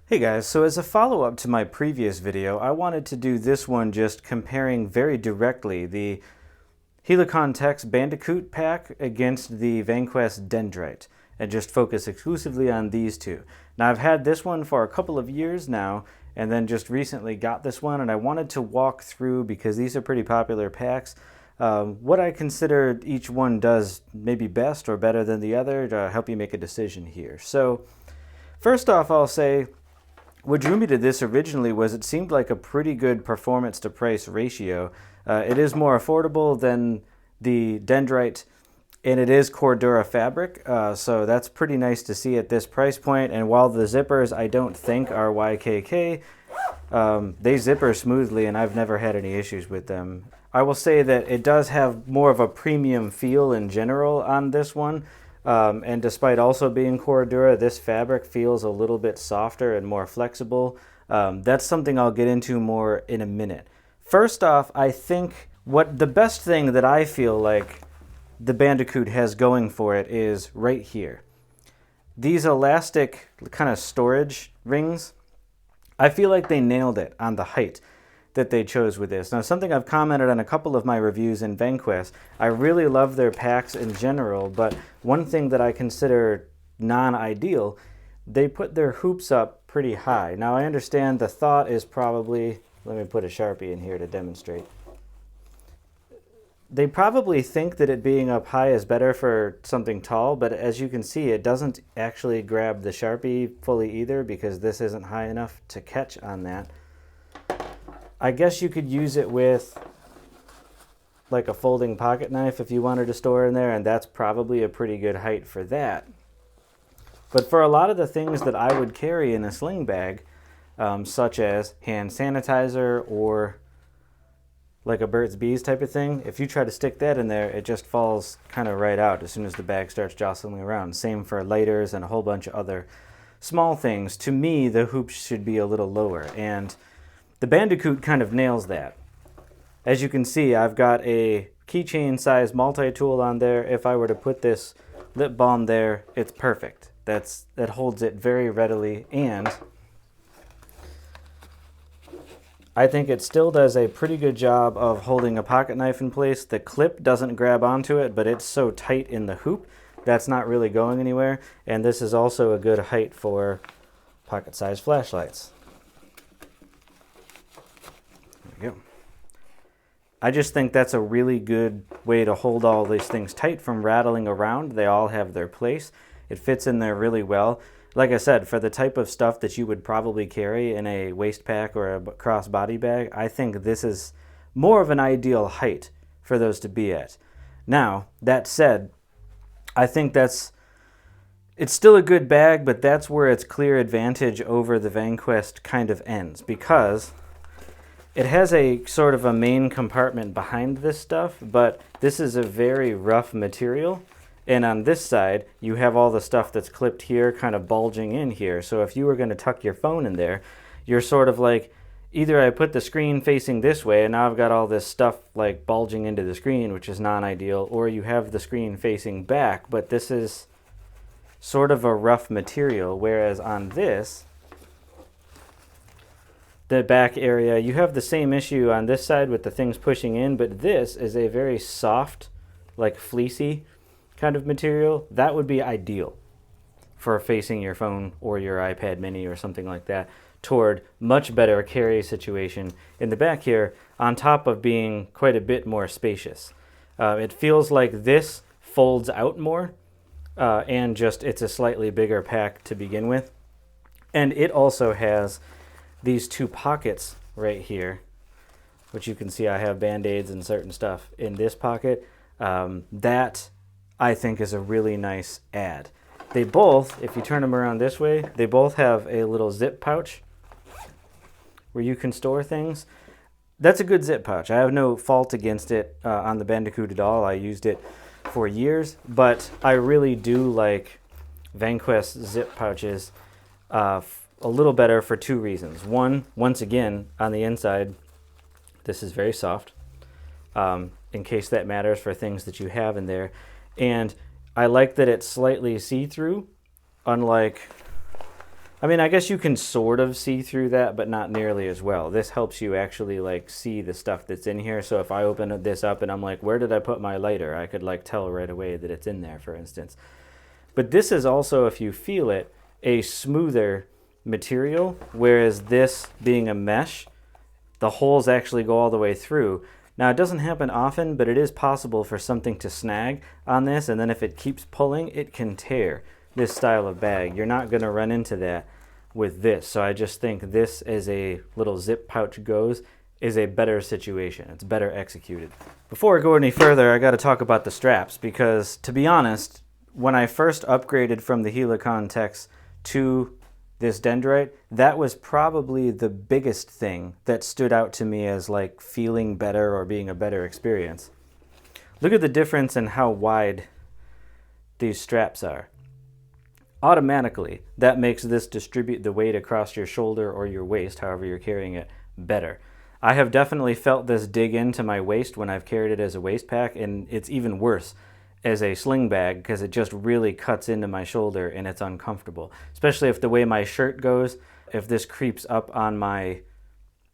Hey guys, so as a follow-up to my previous video, I wanted to do this one just comparing very directly the Helikon-Tex Bandicoot pack against the Vanquest Dendrite, and just focus exclusively on these two. Now I've had this one for a couple of years now, and then just recently got this one, and I wanted to walk through, because these are pretty popular packs, what I consider each one does maybe best or better than the other to help you make a decision here. So first off, I'll say, what drew me to this originally was it seemed like a pretty good performance to price ratio. It is more affordable than the Dendrite, and it is Cordura fabric, so that's pretty nice to see at this price point. And while the zippers I don't think are YKK, they zipper smoothly and I've never had any issues with them. I will say that it does have more of a premium feel in general on this one. And despite also being Cordura, this fabric feels a little bit softer and more flexible. That's something I'll get into more in a minute. First off, I think the best thing that I feel like the Bandicoot has going for it is right here. These elastic kind of storage rings, I feel like they nailed it on the height that they chose with this. Now, something I've commented on a couple of my reviews in Vanquest, I really love their packs in general, but one thing that I consider non-ideal, they put their hoops up pretty high. Now, I understand the thought is probably, let me put a Sharpie in here to demonstrate. They probably think that it being up high is better for something tall, but as you can see, it doesn't actually grab the Sharpie fully either, because this isn't high enough to catch on that. I guess you could use it with like a folding pocket knife if you wanted to store in there, and that's probably a pretty good height for that. But for a lot of the things that I would carry in a sling bag, such as hand sanitizer or like a Burt's Bees type of thing, if you try to stick that in there, it just falls kind of right out as soon as the bag starts jostling around. Same for lighters and a whole bunch of other small things. To me, the hoops should be a little lower, and the Bandicoot kind of nails that. As you can see, I've got a keychain size multi-tool on there. If I were to put this lip balm there, it's perfect. That holds it very readily, and I think it still does a pretty good job of holding a pocket knife in place. The clip doesn't grab onto it, but it's so tight in the hoop that's not really going anywhere. And this is also a good height for pocket-sized flashlights. There we go. I just think that's a really good way to hold all these things tight from rattling around. They all have their place. It fits in there really well. Like I said, for the type of stuff that you would probably carry in a waist pack or a crossbody bag, I think this is more of an ideal height for those to be at. Now, that said, I think it's still a good bag, but that's where its clear advantage over the Vanquest kind of ends, because it has a sort of a main compartment behind this stuff, but this is a very rough material. And on this side, you have all the stuff that's clipped here kind of bulging in here. So if you were going to tuck your phone in there, you're sort of like, either I put the screen facing this way and now I've got all this stuff like bulging into the screen, which is non-ideal, or you have the screen facing back, but this is sort of a rough material, whereas on this, the back area, you have the same issue on this side with the things pushing in, but this is a very soft, like fleecy kind of material. That would be ideal for facing your phone or your iPad mini or something like that toward much better carry situation in the back here, on top of being quite a bit more spacious. It feels like this folds out more, and just it's a slightly bigger pack to begin with. And it also has these two pockets right here, which you can see I have Band-Aids and certain stuff in this pocket. That I think is a really nice add. They both, if you turn them around this way, they both have a little zip pouch where you can store things. That's a good zip pouch. I have no fault against it on the Bandicoot at all. I used it for years, but I really do like Vanquest zip pouches a little better for two reasons. One, once again, on the inside, this is very soft, in case that matters for things that you have in there. And I like that it's slightly see-through, unlike I mean, I guess you can sort of see through that, but not nearly as well. This helps you actually like see the stuff that's in here. So if I open this up and I'm like, where did I put my lighter? I could like tell right away that it's in there, for instance. But this is also, if you feel it, a smoother material, whereas this being a mesh, the holes actually go all the way through. Now, it doesn't happen often, but it is possible for something to snag on this, and then if it keeps pulling, it can tear this style of bag. You're not going to run into that with this. So I just think this, as a little zip pouch goes, is a better situation. It's better executed. Before I go any further, I got to talk about the straps, because to be honest, when I first upgraded from the Helikon-Tex to this Dendrite, that was probably the biggest thing that stood out to me as like feeling better or being a better experience. Look at the difference in how wide these straps are. Automatically, that makes this distribute the weight across your shoulder or your waist, however you're carrying it, better. I have definitely felt this dig into my waist when I've carried it as a waist pack, and it's even worse as a sling bag because it just really cuts into my shoulder and it's uncomfortable. Especially if the way my shirt goes, if this creeps up on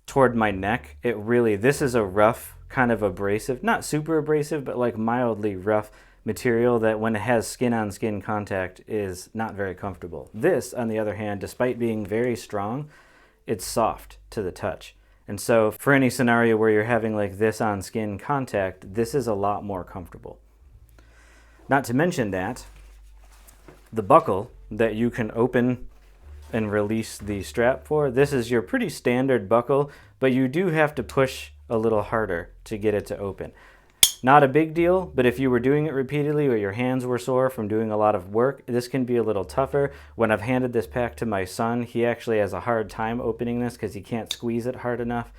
toward my neck, this is a rough kind of abrasive, not super abrasive, but like mildly rough material that when it has skin-on-skin contact is not very comfortable. This, on the other hand, despite being very strong, it's soft to the touch. And so for any scenario where you're having like this on skin contact, this is a lot more comfortable. Not to mention that the buckle that you can open and release the strap for, this is your pretty standard buckle, but you do have to push a little harder to get it to open. Not a big deal, but if you were doing it repeatedly or your hands were sore from doing a lot of work, this can be a little tougher. When I've handed this pack to my son, he actually has a hard time opening this because he can't squeeze it hard enough.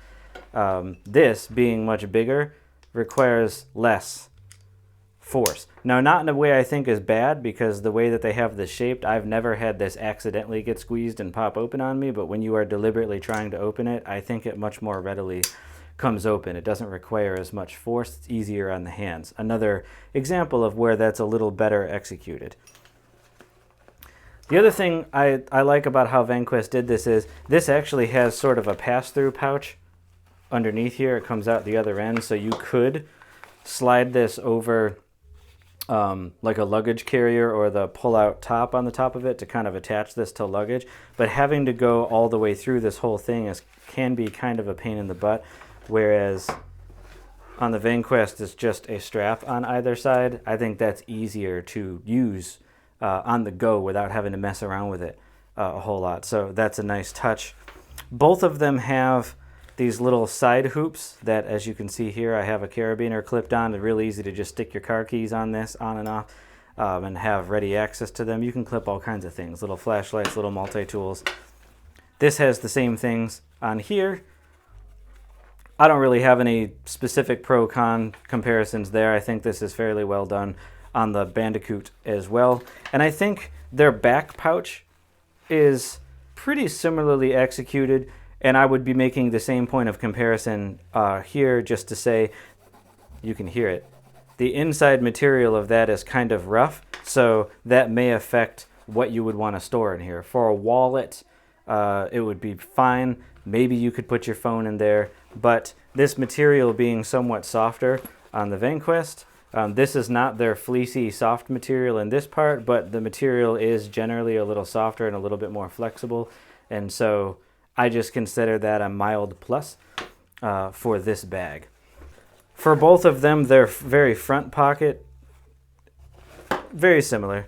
This, being much bigger, requires less force. Now, not in a way I think is bad, because the way that they have this shaped, I've never had this accidentally get squeezed and pop open on me, but when you are deliberately trying to open it, I think it much more readily comes open. It doesn't require as much force. It's easier on the hands. Another example of where that's a little better executed. The other thing I like about how Vanquest did this is this actually has sort of a pass-through pouch underneath here. It comes out the other end, so you could slide this over like a luggage carrier or the pull-out top on the top of it to kind of attach this to luggage. But having to go all the way through this whole thing can be kind of a pain in the butt, whereas on the Vanquest it's just a strap on either side. I think that's easier to use on the go without having to mess around with it a whole lot. So that's a nice touch. Both of them have these little side hoops that, as you can see here, I have a carabiner clipped on. It's really easy to just stick your car keys on this, on and off, and have ready access to them. You can clip all kinds of things, little flashlights, little multi-tools. This has the same things on here. I don't really have any specific pro-con comparisons there. I think this is fairly well done on the Bandicoot as well. And I think their back pouch is pretty similarly executed. And I would be making the same point of comparison here, just to say, you can hear it. The inside material of that is kind of rough, so that may affect what you would want to store in here. For a wallet, it would be fine. Maybe you could put your phone in there, but this material being somewhat softer on the Vanquest, this is not their fleecy soft material in this part, but the material is generally a little softer and a little bit more flexible, and so I just consider that a mild plus for this bag. For both of them, their very front pocket, very similar.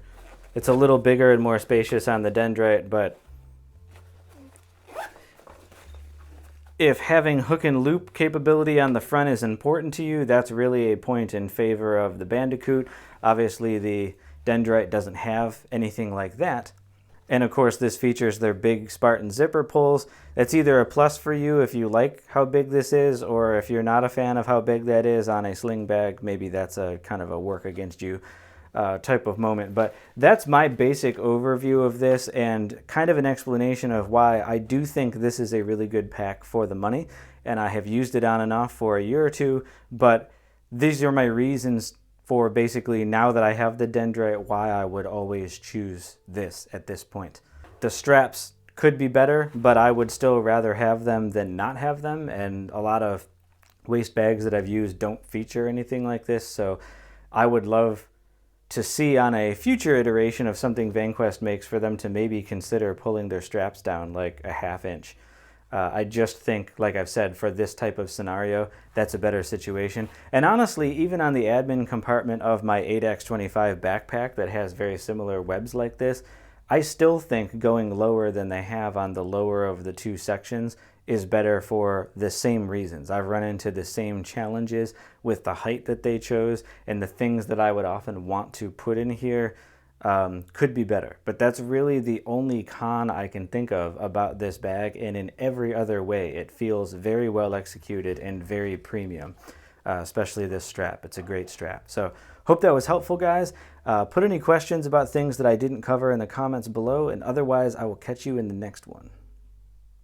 It's a little bigger and more spacious on the Dendrite, but if having hook and loop capability on the front is important to you, that's really a point in favor of the Bandicoot. Obviously, the Dendrite doesn't have anything like that. And of course, this features their big Spartan zipper pulls. It's either a plus for you if you like how big this is, or if you're not a fan of how big that is on a sling bag, maybe that's a kind of a work against you type of moment. But that's my basic overview of this and kind of an explanation of why I do think this is a really good pack for the money. And I have used it on and off for a year or two, but these are my reasons for basically, now that I have the Dendrite, why I would always choose this at this point. The straps could be better, but I would still rather have them than not have them. And a lot of waste bags that I've used don't feature anything like this, so I would love to see on a future iteration of something Vanquest makes for them to maybe consider pulling their straps down like a 1/2 inch. I just think, like I've said, for this type of scenario, that's a better situation. And honestly, even on the admin compartment of my 8x25 backpack that has very similar webs like this, I still think going lower than they have on the lower of the two sections is better for the same reasons. I've run into the same challenges with the height that they chose, and the things that I would often want to put in here could be better. But that's really the only con I can think of about this bag, and in every other way it feels very well executed and very premium, especially this strap. It's a great strap. So hope that was helpful, guys. Put any questions about things that I didn't cover in the comments below, and otherwise I will catch you in the next one.